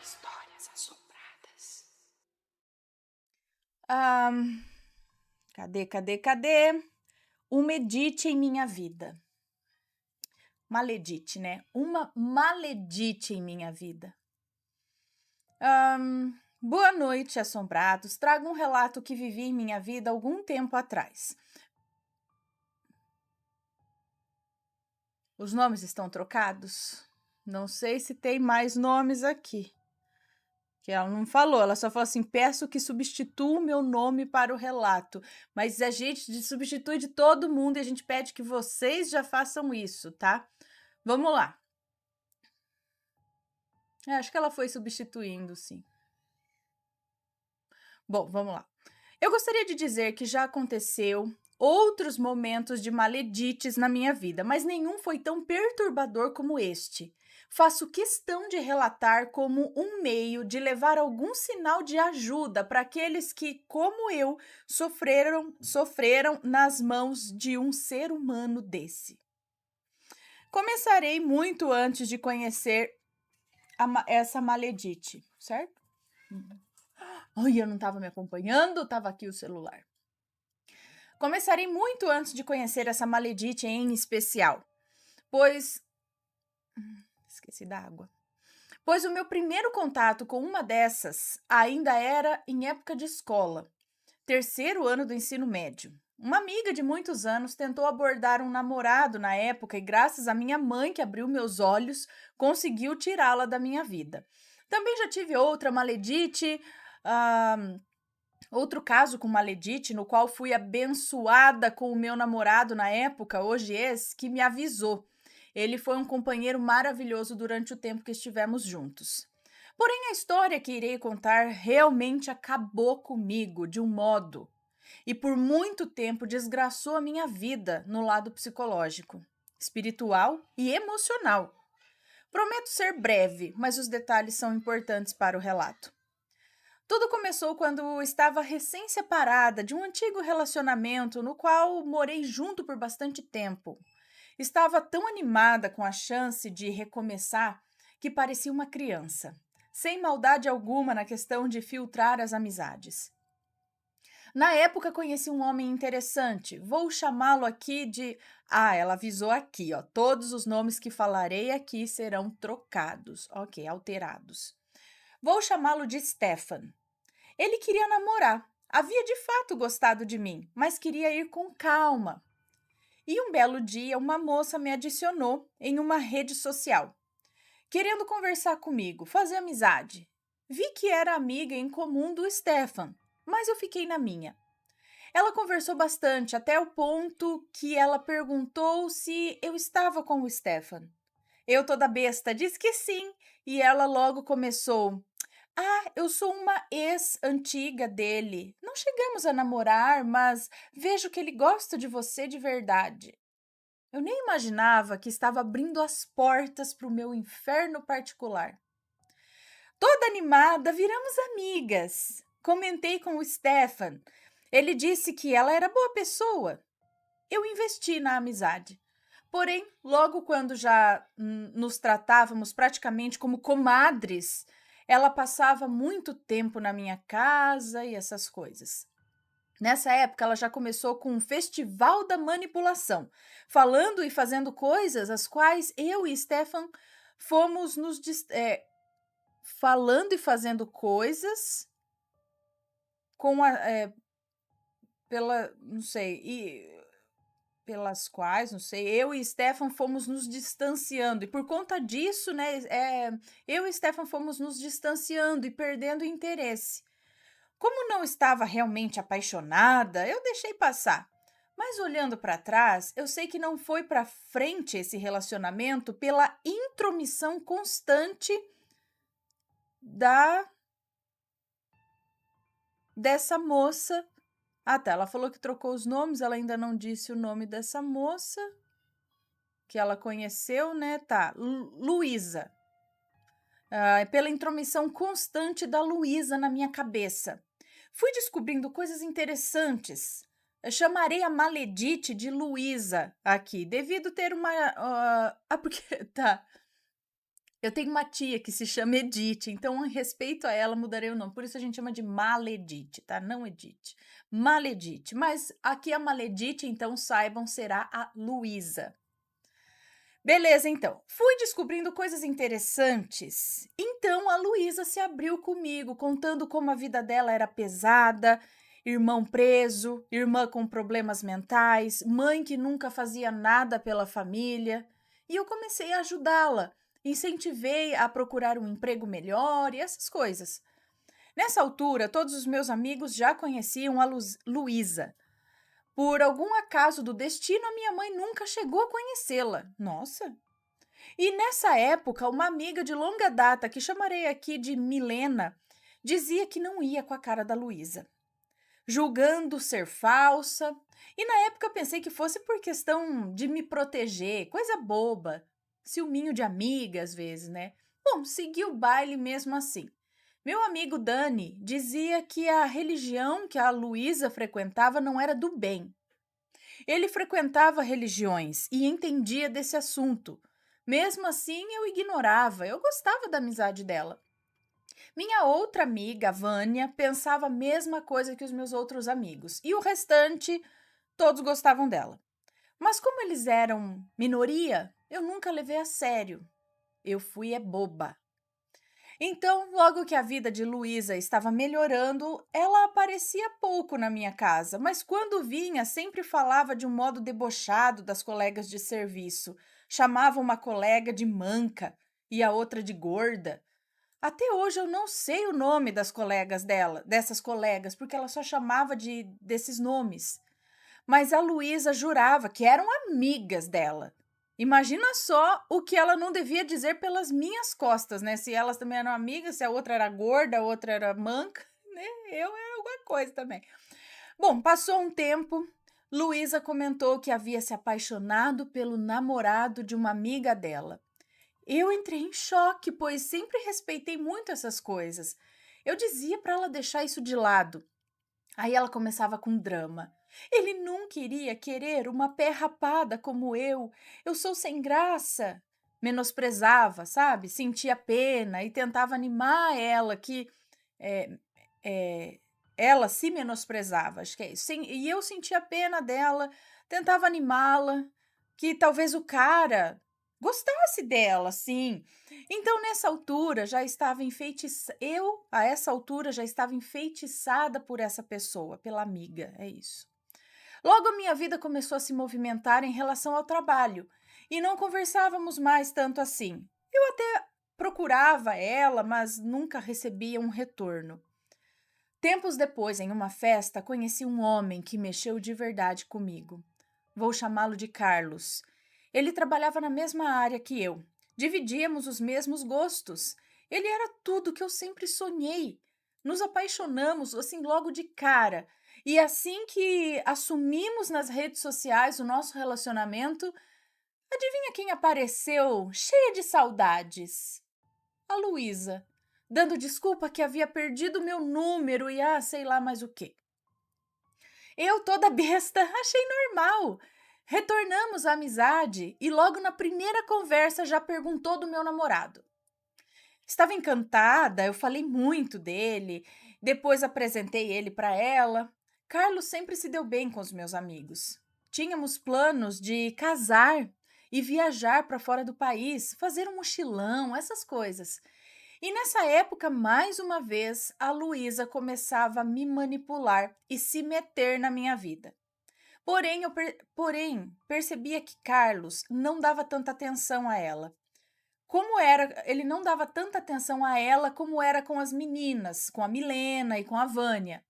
Histórias assombradas. Ahn, cadê? Uma Edite em minha vida. Maledite, né? Uma maledite em minha vida. Boa noite, assombrados. Trago um relato que vivi em minha vida algum tempo atrás. Os nomes estão trocados? Não sei se tem mais nomes aqui. Que ela não falou, ela só falou assim: peço que substitua o meu nome para o relato. Mas a gente substitui de todo mundo e a gente pede que vocês já façam isso, tá? Vamos lá. Acho que ela foi substituindo, sim. Bom, vamos lá. Eu gostaria de dizer que já aconteceu outros momentos de maledites na minha vida, mas nenhum foi tão perturbador como este. Faço questão de relatar como um meio de levar algum sinal de ajuda para aqueles que, como eu, sofreram nas mãos de um ser humano desse. Começarei muito antes de conhecer essa maledite, certo? Ai, eu não estava me acompanhando, estava aqui o celular. Começarei muito antes de conhecer essa maledite em especial, pois... Esqueci da água. Pois o meu primeiro contato com uma dessas ainda era em época de escola, terceiro ano do ensino médio. Uma amiga de muitos anos tentou abordar um namorado na época e, graças à minha mãe, que abriu meus olhos, conseguiu tirá-la da minha vida. Também já tive outra maledite... Outro caso com maledite, no qual fui abençoada com o meu namorado na época, hoje ex, que me avisou. Ele foi um companheiro maravilhoso durante o tempo que estivemos juntos. Porém, a história que irei contar realmente acabou comigo de um modo e por muito tempo desgraçou a minha vida no lado psicológico, espiritual e emocional. Prometo ser breve, mas os detalhes são importantes para o relato. Tudo começou quando estava recém-separada de um antigo relacionamento no qual morei junto por bastante tempo. Estava tão animada com a chance de recomeçar que parecia uma criança, sem maldade alguma na questão de filtrar as amizades. Na época conheci um homem interessante, vou chamá-lo aqui de... ela avisou aqui, ó, todos os nomes que falarei aqui serão trocados, ok, alterados. Vou chamá-lo de Stefan. Ele queria namorar. Havia de fato gostado de mim, mas queria ir com calma. E um belo dia, uma moça me adicionou em uma rede social, querendo conversar comigo, fazer amizade. Vi que era amiga em comum do Stefan, mas eu fiquei na minha. Ela conversou bastante, até o ponto que ela perguntou se eu estava com o Stefan. Eu, toda besta, disse que sim, e ela logo começou: eu sou uma ex-antiga dele. Não chegamos a namorar, mas vejo que ele gosta de você de verdade. Eu nem imaginava que estava abrindo as portas para o meu inferno particular. Toda animada, viramos amigas. Comentei com o Stefan. Ele disse que ela era boa pessoa. Eu investi na amizade. Porém, logo quando já nos tratávamos praticamente como comadres, ela passava muito tempo na minha casa e essas coisas. Nessa época, ela já começou com um festival da manipulação, falando e fazendo coisas as quais eu e Stefan fomos falando e fazendo coisas com não sei, pelas quais, não sei, eu e Stefan fomos nos distanciando. E por conta disso, né, eu e Stefan fomos nos distanciando e perdendo o interesse. Como não estava realmente apaixonada, eu deixei passar. Mas olhando para trás, eu sei que não foi para frente esse relacionamento pela intromissão constante dessa moça. Tá, ela falou que trocou os nomes, ela ainda não disse o nome dessa moça que ela conheceu, né? Tá, Luísa. Pela intromissão constante da Luísa na minha cabeça. Fui descobrindo coisas interessantes. Eu chamarei a maledite de Luísa aqui, devido ter uma... porque, tá. Eu tenho uma tia que se chama Edith, então, em respeito a ela, mudarei o nome. Por isso a gente chama de Maledite, tá? Não Edith. Maledite. Mas aqui a Maledite, então, saibam, será a Luísa. Beleza, então. Fui descobrindo coisas interessantes. Então a Luísa se abriu comigo, contando como a vida dela era pesada, irmão preso, irmã com problemas mentais, mãe que nunca fazia nada pela família. E eu comecei a ajudá-la. Incentivei a procurar um emprego melhor e essas coisas. Nessa altura, todos os meus amigos já conheciam a Luísa. Por algum acaso do destino, a minha mãe nunca chegou a conhecê-la. Nossa! E nessa época, uma amiga de longa data, que chamarei aqui de Milena, dizia que não ia com a cara da Luísa, julgando ser falsa. E na época pensei que fosse por questão de me proteger, coisa boba, ciúminho de amiga às vezes, né? Bom, segui o baile mesmo assim. Meu amigo Dani dizia que a religião que a Luísa frequentava não era do bem. Ele frequentava religiões e entendia desse assunto. Mesmo assim, eu ignorava, eu gostava da amizade dela. Minha outra amiga, Vânia, pensava a mesma coisa que os meus outros amigos, e o restante, todos gostavam dela. Mas como eles eram minoria, eu nunca levei a sério. Eu fui boba. Então, logo que a vida de Luísa estava melhorando, ela aparecia pouco na minha casa, mas quando vinha, sempre falava de um modo debochado das colegas de serviço. Chamava uma colega de manca e a outra de gorda. Até hoje eu não sei o nome das colegas dela, dessas colegas, porque ela só chamava desses nomes. Mas a Luísa jurava que eram amigas dela. Imagina só o que ela não devia dizer pelas minhas costas, né? Se elas também eram amigas, se a outra era gorda, a outra era manca, né? Eu era alguma coisa também. Bom, passou um tempo, Luísa comentou que havia se apaixonado pelo namorado de uma amiga dela. Eu entrei em choque, pois sempre respeitei muito essas coisas. Eu dizia para ela deixar isso de lado. Aí ela começava com drama. Ele nunca iria querer uma pé rapada como eu. Eu sou sem graça. Menosprezava, sabe? Sentia pena e tentava animar ela, que é, é, ela se menosprezava, acho que é isso. E eu sentia pena dela, tentava animá-la, que talvez o cara gostasse dela, sim. Então, nessa altura, já estava enfeitiçada. Eu, a essa altura, já estava enfeitiçada por essa pessoa, pela amiga, é isso. Logo, a minha vida começou a se movimentar em relação ao trabalho e não conversávamos mais tanto assim. Eu até procurava ela, mas nunca recebia um retorno. Tempos depois, em uma festa, conheci um homem que mexeu de verdade comigo. Vou chamá-lo de Carlos. Ele trabalhava na mesma área que eu. Dividíamos os mesmos gostos. Ele era tudo que eu sempre sonhei. Nos apaixonamos assim logo de cara. E assim que assumimos nas redes sociais o nosso relacionamento, adivinha quem apareceu cheia de saudades? A Luísa, dando desculpa que havia perdido meu número e sei lá mais o quê. Eu, toda besta, achei normal. Retornamos à amizade e logo na primeira conversa já perguntou do meu namorado. Estava encantada, eu falei muito dele, depois apresentei ele para ela. Carlos sempre se deu bem com os meus amigos. Tínhamos planos de casar e viajar para fora do país, fazer um mochilão, essas coisas. E nessa época, mais uma vez, a Luísa começava a me manipular e se meter na minha vida. Porém, percebia que Carlos não dava tanta atenção a ela. Ele não dava tanta atenção a ela como era com as meninas, com a Milena e com a Vânia.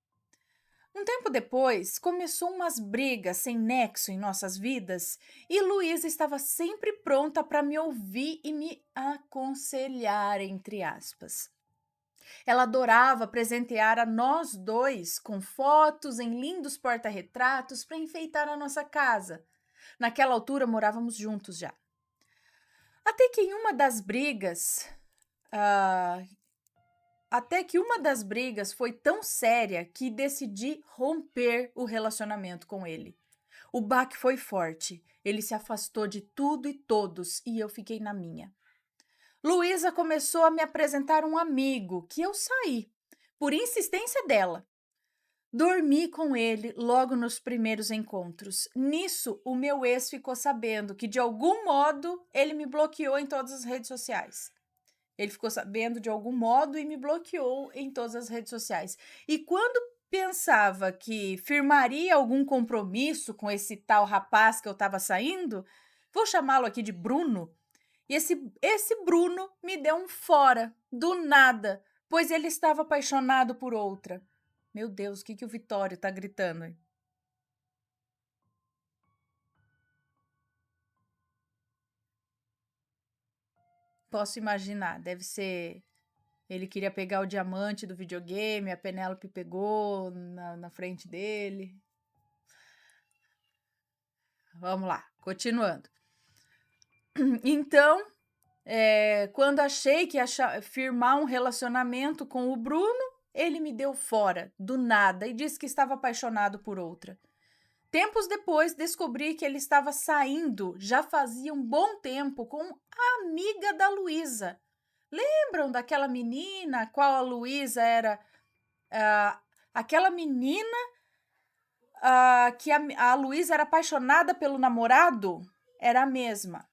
Um tempo depois, começou umas brigas sem nexo em nossas vidas e Luísa estava sempre pronta para me ouvir e me aconselhar, entre aspas. Ela adorava presentear a nós dois com fotos em lindos porta-retratos para enfeitar a nossa casa. Naquela altura morávamos juntos já. Até que em uma das brigas, ah, até que uma das brigas foi tão séria que decidi romper o relacionamento com ele. O baque foi forte. Ele se afastou de tudo e todos e eu fiquei na minha. Luísa começou a me apresentar um amigo que eu saí, por insistência dela. Dormi com ele logo nos primeiros encontros. Nisso, o meu ex ficou sabendo que, de algum modo, ele me bloqueou em todas as redes sociais. Ele ficou sabendo de algum modo e me bloqueou em todas as redes sociais. E quando pensava que firmaria algum compromisso com esse tal rapaz que eu estava saindo, vou chamá-lo aqui de Bruno, e esse Bruno me deu um fora, do nada, pois ele estava apaixonado por outra. Meu Deus, o que o Vitório tá gritando aí? Posso imaginar, deve ser. Ele queria pegar o diamante do videogame, a Penélope pegou na frente dele. Vamos lá, continuando. Então, quando achei que ia firmar um relacionamento com o Bruno, ele me deu fora, do nada, e disse que estava apaixonado por outra. Tempos depois, descobri que ele estava saindo, já fazia um bom tempo, com a amiga da Luísa. Lembram daquela menina, qual a Luísa era? Aquela menina que a Luísa era apaixonada pelo namorado? Era a mesma.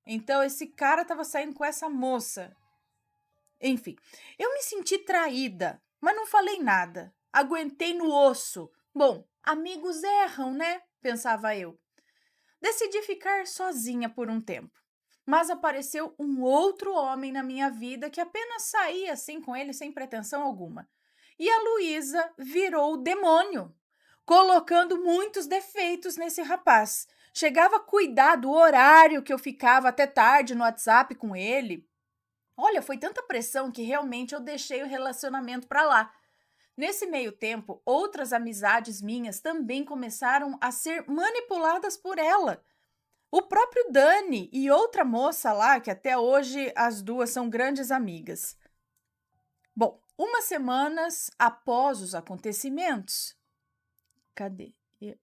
Então, esse cara estava saindo com essa moça. Enfim, eu me senti traída, mas não falei nada. Aguentei no osso. Bom, amigos erram, né? Pensava eu. Decidi ficar sozinha por um tempo. Mas apareceu um outro homem na minha vida que apenas saía assim com ele sem pretensão alguma. E a Luísa virou o demônio, colocando muitos defeitos nesse rapaz. Chegava a cuidar do horário que eu ficava até tarde no WhatsApp com ele. Olha, foi tanta pressão que realmente eu deixei o relacionamento para lá. Nesse meio tempo, outras amizades minhas também começaram a ser manipuladas por ela. O próprio Dani e outra moça lá, que até hoje as duas são grandes amigas. Bom, umas semanas após os acontecimentos. Cadê?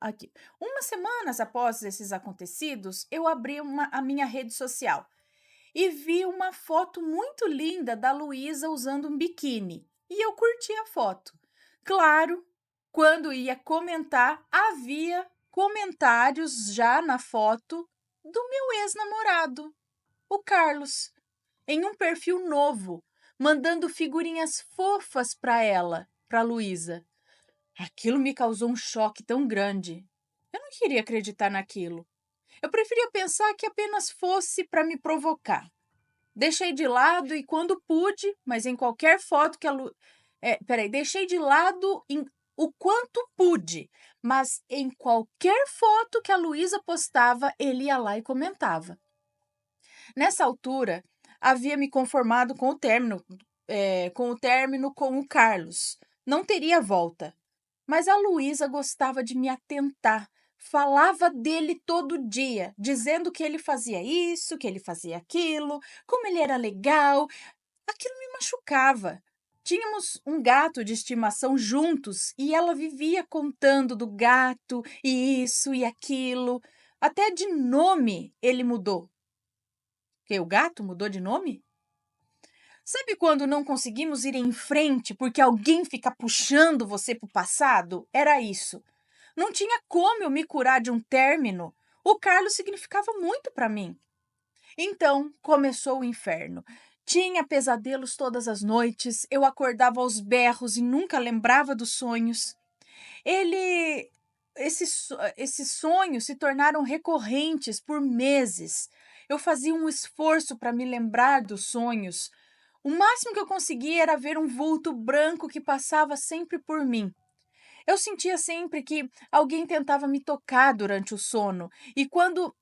Aqui. Umas semanas após esses acontecidos, eu abri a minha rede social e vi uma foto muito linda da Luísa usando um biquíni. E eu curti a foto. Claro, quando ia comentar, havia comentários já na foto do meu ex-namorado, o Carlos, em um perfil novo, mandando figurinhas fofas para ela, para Luísa. Aquilo me causou um choque tão grande. Eu não queria acreditar naquilo. Eu preferia pensar que apenas fosse para me provocar. Deixei de lado e quando pude, mas em qualquer foto que a deixei de lado o quanto pude, mas em qualquer foto que a Luísa postava, ele ia lá e comentava. Nessa altura, havia me conformado com o término, com o Carlos. Não teria volta. Mas a Luísa gostava de me atentar. Falava dele todo dia, dizendo que ele fazia isso, que ele fazia aquilo, como ele era legal. Aquilo me machucava. Tínhamos um gato de estimação juntos e ela vivia contando do gato e isso e aquilo. Até de nome ele mudou. Que o gato mudou de nome? Sabe quando não conseguimos ir em frente porque alguém fica puxando você para o passado? Era isso. Não tinha como eu me curar de um término. O Carlos significava muito para mim. Então começou o inferno. Tinha pesadelos todas as noites, eu acordava aos berros e nunca lembrava dos sonhos. Esses sonhos se tornaram recorrentes por meses. Eu fazia um esforço para me lembrar dos sonhos. O máximo que eu conseguia era ver um vulto branco que passava sempre por mim. Eu sentia sempre que alguém tentava me tocar durante o sono, e quando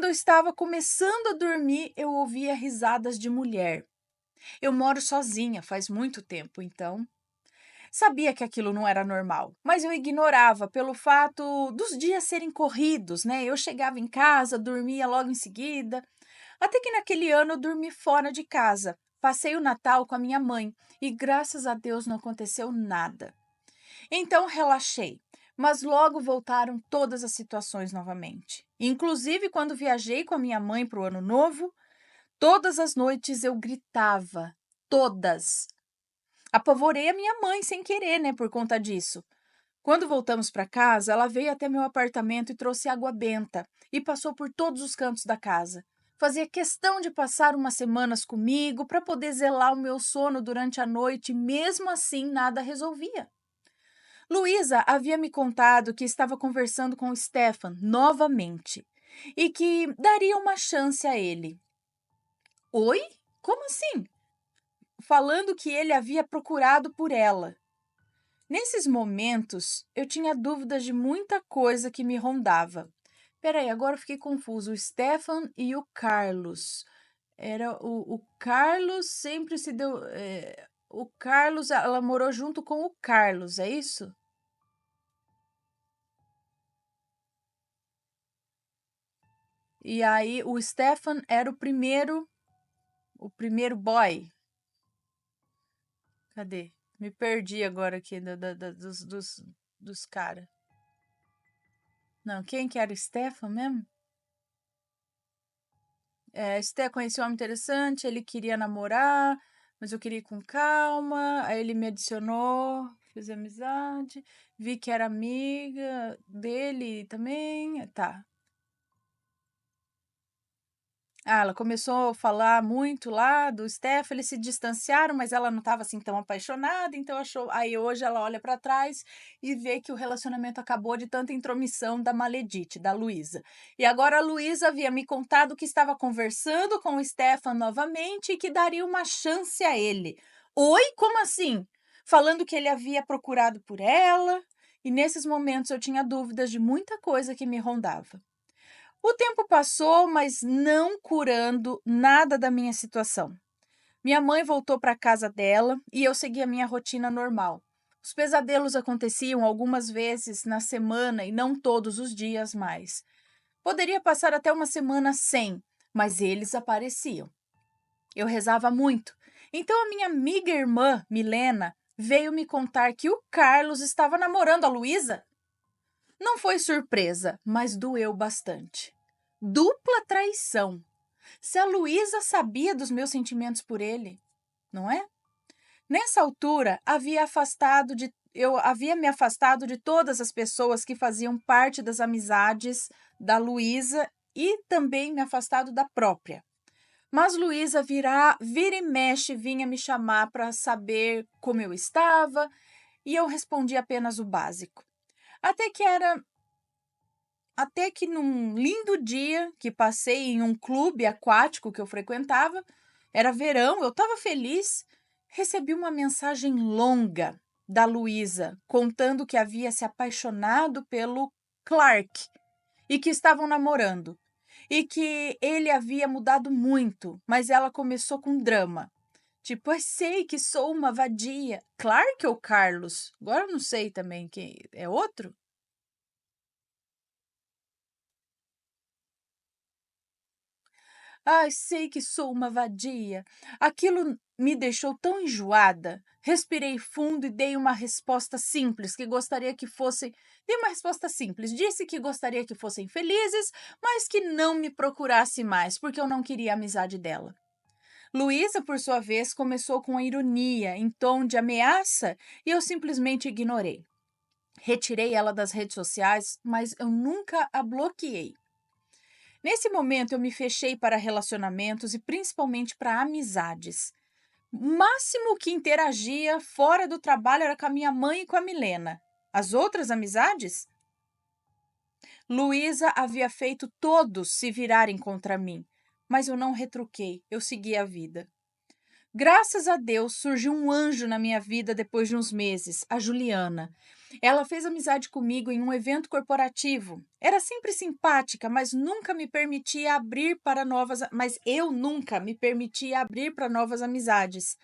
eu estava começando a dormir, eu ouvia risadas de mulher. Eu moro sozinha faz muito tempo, então sabia que aquilo não era normal, mas eu ignorava pelo fato dos dias serem corridos, né? Eu chegava em casa, dormia logo em seguida. Até que naquele ano eu dormi fora de casa. Passei o Natal com a minha mãe e graças a Deus não aconteceu nada. Então relaxei. Mas logo voltaram todas as situações novamente. Inclusive, quando viajei com a minha mãe para o Ano Novo, todas as noites eu gritava, todas. Apavorei a minha mãe sem querer, né, por conta disso. Quando voltamos para casa, ela veio até meu apartamento e trouxe água benta e passou por todos os cantos da casa. Fazia questão de passar umas semanas comigo para poder zelar o meu sono durante a noite, e mesmo assim nada resolvia. Luísa havia me contado que estava conversando com o Stefan novamente e que daria uma chance a ele. Oi? Como assim? Falando que ele havia procurado por ela. Nesses momentos, eu tinha dúvidas de muita coisa que me rondava. Peraí, agora eu fiquei confuso. O Stefan e o Carlos. Era o Carlos sempre se deu. O Carlos, ela morou junto com o Carlos, é isso? E aí o Stefan era o primeiro boy. Cadê? Me perdi agora aqui dos caras. Não, quem que era o Stefan mesmo? Conheci um homem interessante, ele queria namorar, mas eu queria ir com calma. Aí ele me adicionou, fiz amizade, vi que era amiga dele também. Tá. Ah, ela começou a falar muito lá do Steph, eles se distanciaram, mas ela não estava assim tão apaixonada, então achou. Aí hoje ela olha para trás e vê que o relacionamento acabou de tanta intromissão da Maledite, da Luísa. E agora a Luísa havia me contado que estava conversando com o Stefan novamente e que daria uma chance a ele. Oi, como assim? Falando que ele havia procurado por ela, e nesses momentos eu tinha dúvidas de muita coisa que me rondava. O tempo passou, mas não curando nada da minha situação. Minha mãe voltou para a casa dela e eu segui a minha rotina normal. Os pesadelos aconteciam algumas vezes na semana e não todos os dias mais. Poderia passar até uma semana sem, mas eles apareciam. Eu rezava muito. Então a minha amiga irmã, Milena, veio me contar que o Carlos estava namorando a Luísa. Não foi surpresa, mas doeu bastante. Dupla traição. Se a Luísa sabia dos meus sentimentos por ele, não é? Nessa altura, eu havia me afastado de todas as pessoas que faziam parte das amizades da Luísa e também me afastado da própria. Mas Luísa vira e mexe vinha me chamar para saber como eu estava e eu respondi apenas o básico. Até que era Até que num lindo dia que passei em um clube aquático que eu frequentava, era verão, eu estava feliz, recebi uma mensagem longa da Luísa contando que havia se apaixonado pelo Clark e que estavam namorando e que ele havia mudado muito, mas ela começou com drama. Tipo, eu sei que sou uma vadia. Clark ou Carlos? Agora eu não sei também quem é outro. Ai, sei que sou uma vadia. Aquilo me deixou tão enjoada. Respirei fundo e dei uma resposta simples, que gostaria que fossem. Dei uma resposta simples. Disse que gostaria que fossem felizes, mas que não me procurasse mais, porque eu não queria a amizade dela. Luísa, por sua vez, começou com a ironia, em tom de ameaça, e eu simplesmente ignorei. Retirei ela das redes sociais, mas eu nunca a bloqueei. Nesse momento, eu me fechei para relacionamentos e principalmente para amizades. O máximo que interagia fora do trabalho era com a minha mãe e com a Milena. As outras amizades? Luísa havia feito todos se virarem contra mim, mas eu não retruquei, eu segui a vida. Graças a Deus, surgiu um anjo na minha vida depois de uns meses, a Juliana. Ela fez amizade comigo em um evento corporativo. Era sempre simpática, mas eu nunca me permitia abrir para novas amizades.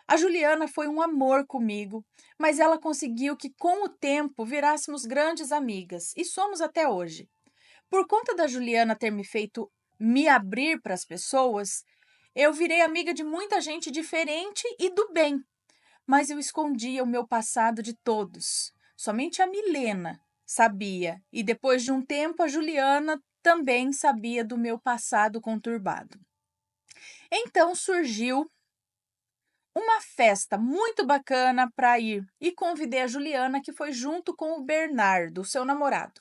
A Juliana foi um amor comigo, mas ela conseguiu que com o tempo virássemos grandes amigas e somos até hoje. Por conta da Juliana ter me feito me abrir para as pessoas, eu virei amiga de muita gente diferente e do bem, mas eu escondia o meu passado de todos. Somente a Milena sabia, e depois de um tempo a Juliana também sabia do meu passado conturbado. Então surgiu uma festa muito bacana para ir e convidei a Juliana, que foi junto com o Bernardo, seu namorado.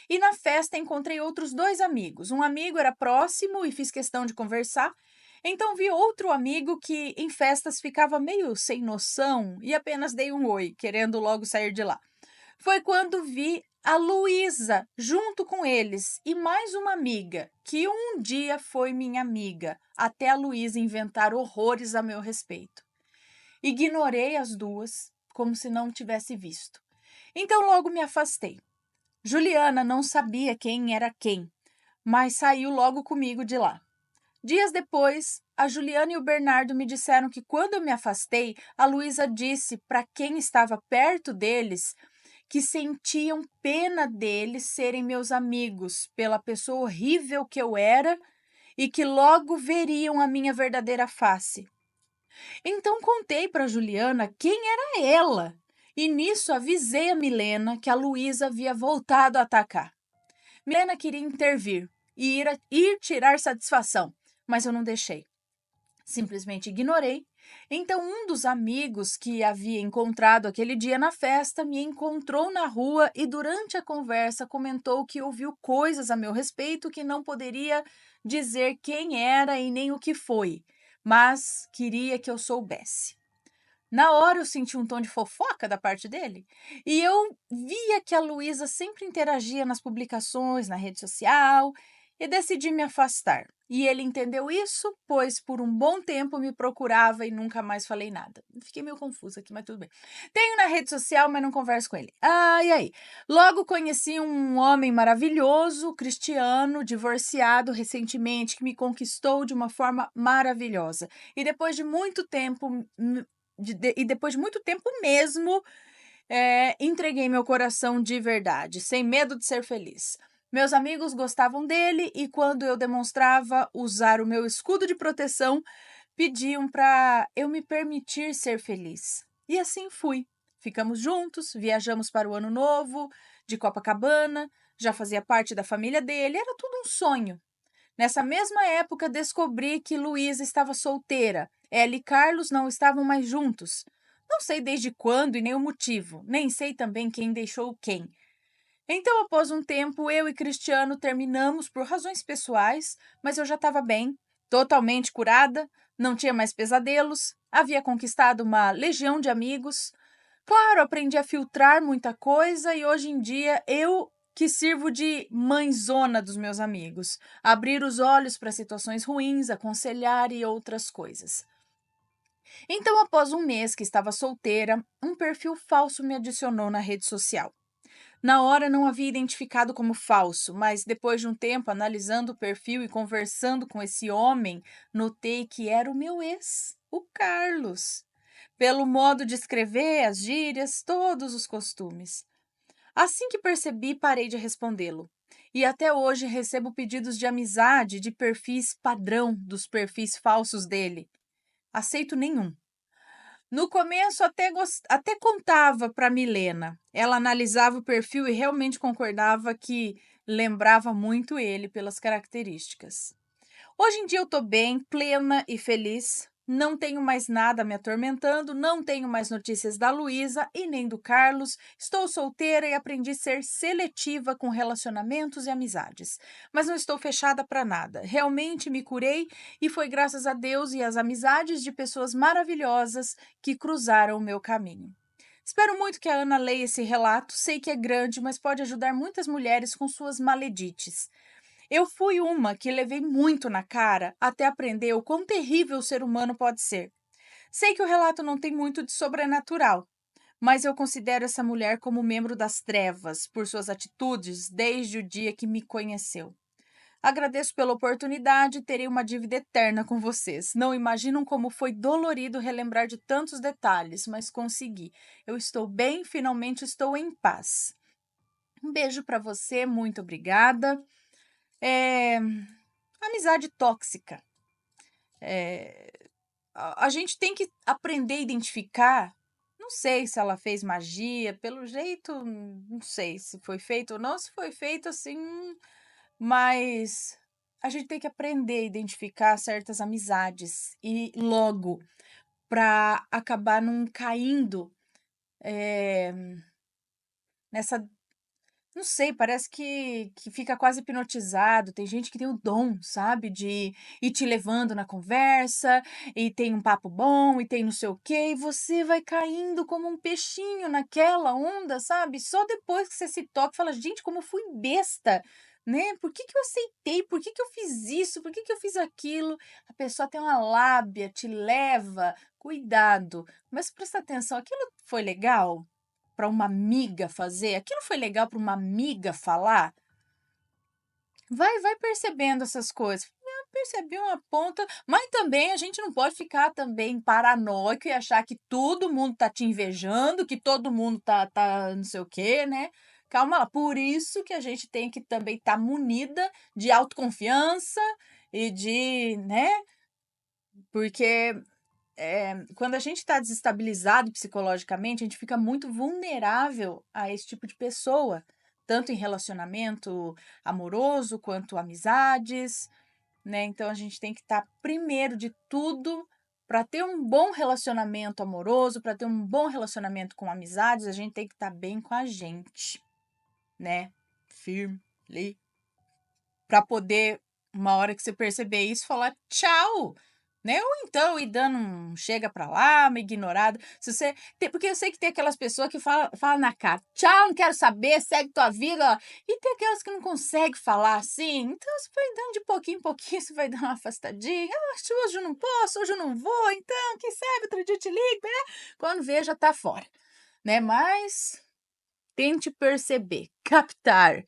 E na festa encontrei outros dois amigos. Um amigo era próximo e fiz questão de conversar. Então vi outro amigo que em festas ficava meio sem noção e apenas dei um oi, querendo logo sair de lá. Foi quando vi a Luísa junto com eles e mais uma amiga, que um dia foi minha amiga, até a Luísa inventar horrores a meu respeito. Ignorei as duas, como se não tivesse visto. Então logo me afastei. Juliana não sabia quem era quem, mas saiu logo comigo de lá. Dias depois, a Juliana e o Bernardo me disseram que quando eu me afastei, a Luísa disse para quem estava perto deles que sentiam pena deles serem meus amigos pela pessoa horrível que eu era e que logo veriam a minha verdadeira face. Então contei para Juliana quem era ela. E nisso avisei a Milena que a Luísa havia voltado a atacar. Milena queria intervir e ir tirar satisfação, mas eu não deixei. Simplesmente ignorei. Então, um dos amigos que havia encontrado aquele dia na festa me encontrou na rua e, durante a conversa, comentou que ouviu coisas a meu respeito que não poderia dizer quem era e nem o que foi, mas queria que eu soubesse. Na hora eu senti um tom de fofoca da parte dele e eu via que a Luísa sempre interagia nas publicações, na rede social e decidi me afastar. E ele entendeu isso, pois por um bom tempo me procurava e nunca mais falei nada. Fiquei meio confusa aqui, mas tudo bem. Tenho na rede social, mas não converso com ele. E aí? Logo conheci um homem maravilhoso, cristiano, divorciado recentemente, que me conquistou de uma forma maravilhosa. E depois de muito tempo e depois de muito tempo mesmo, entreguei meu coração de verdade, sem medo de ser feliz. Meus amigos gostavam dele e quando eu demonstrava usar o meu escudo de proteção, pediam para eu me permitir ser feliz. E assim fui. Ficamos juntos, viajamos para o Ano Novo, de Copacabana, já fazia parte da família dele, era tudo um sonho. Nessa mesma época, descobri que Luísa estava solteira. Ela e Carlos não estavam mais juntos. Não sei desde quando e nem o motivo, nem sei também quem deixou quem. Então, após um tempo, eu e Cristiano terminamos por razões pessoais, mas eu já estava bem, totalmente curada, não tinha mais pesadelos, havia conquistado uma legião de amigos. Claro, aprendi a filtrar muita coisa e hoje em dia eu que sirvo de mãezona dos meus amigos, abrir os olhos para situações ruins, aconselhar e outras coisas. Então, após um mês que estava solteira, um perfil falso me adicionou na rede social. Na hora não havia identificado como falso, mas depois de um tempo analisando o perfil e conversando com esse homem, notei que era o meu ex, o Carlos. Pelo modo de escrever, as gírias, todos os costumes. Assim que percebi, parei de respondê-lo. E até hoje recebo pedidos de amizade de perfis padrão dos perfis falsos dele. Aceito nenhum. No começo até contava para Milena. Ela analisava o perfil e realmente concordava que lembrava muito ele pelas características. Hoje em dia eu estou bem, plena e feliz. Não tenho mais nada me atormentando, não tenho mais notícias da Luísa e nem do Carlos. Estou solteira e aprendi a ser seletiva com relacionamentos e amizades. Mas não estou fechada para nada. Realmente me curei e foi graças a Deus e às amizades de pessoas maravilhosas que cruzaram o meu caminho. Espero muito que a Ana leia esse relato. Sei que é grande, mas pode ajudar muitas mulheres com suas maledites. Eu fui uma que levei muito na cara até aprender o quão terrível o ser humano pode ser. Sei que o relato não tem muito de sobrenatural, mas eu considero essa mulher como membro das trevas por suas atitudes desde o dia que me conheceu. Agradeço pela oportunidade e terei uma dívida eterna com vocês. Não imaginam como foi dolorido relembrar de tantos detalhes, mas consegui. Eu estou bem, finalmente estou em paz. Um beijo para você, muito obrigada. É, Amizade tóxica. A gente tem que aprender a identificar. Não sei se ela fez magia, pelo jeito, não sei se foi feito ou não, se foi feito assim, mas a gente tem que aprender a identificar certas amizades e logo para acabar não caindo eh, nessa. Não sei, parece que fica quase hipnotizado. Tem gente que tem o dom, sabe, de ir te levando na conversa, e tem um papo bom, e tem não sei o quê, e você vai caindo como um peixinho naquela onda, sabe? Só depois que você se toca, fala, gente, como eu fui besta, né? Por que que eu aceitei? Por que que eu fiz isso? Por que que eu fiz aquilo? A pessoa tem uma lábia, te leva, cuidado. Mas presta atenção, aquilo foi legal? Para uma amiga fazer? Aquilo foi legal para uma amiga falar? Vai percebendo essas coisas. Percebi uma ponta, mas também a gente não pode ficar também paranoico e achar que todo mundo tá te invejando, que todo mundo tá não sei o quê, né? Calma lá. Por isso que a gente tem que também estar munida de autoconfiança e de, né? Porque quando a gente está desestabilizado psicologicamente, a gente fica muito vulnerável a esse tipo de pessoa, tanto em relacionamento amoroso quanto amizades, né? Então a gente tem que estar primeiro de tudo para ter um bom relacionamento amoroso, para ter um bom relacionamento com amizades, a gente tem que estar bem com a gente, né? Firme, para poder, uma hora que você perceber isso, falar tchau, né? Ou então ir dando um chega pra lá, uma ignorada. Se você porque eu sei que tem aquelas pessoas que fala na cara, tchau, não quero saber, segue tua vida. E tem aquelas que não conseguem falar assim. Então você vai dando de pouquinho em pouquinho, você vai dando uma afastadinha. Ah, hoje eu não posso, hoje eu não vou, então, quem sabe, outro dia eu te ligo, né? Quando vê, já tá fora, né? Mas tente perceber, captar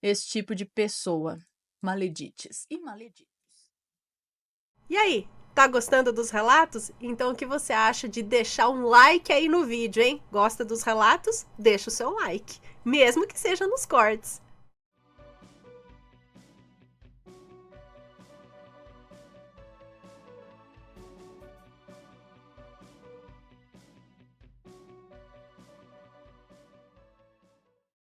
esse tipo de pessoa. Maledites e maleditos. E aí, tá gostando dos relatos? Então o que você acha de deixar um like aí no vídeo, hein? Gosta dos relatos? Deixa o seu like, mesmo que seja nos cortes.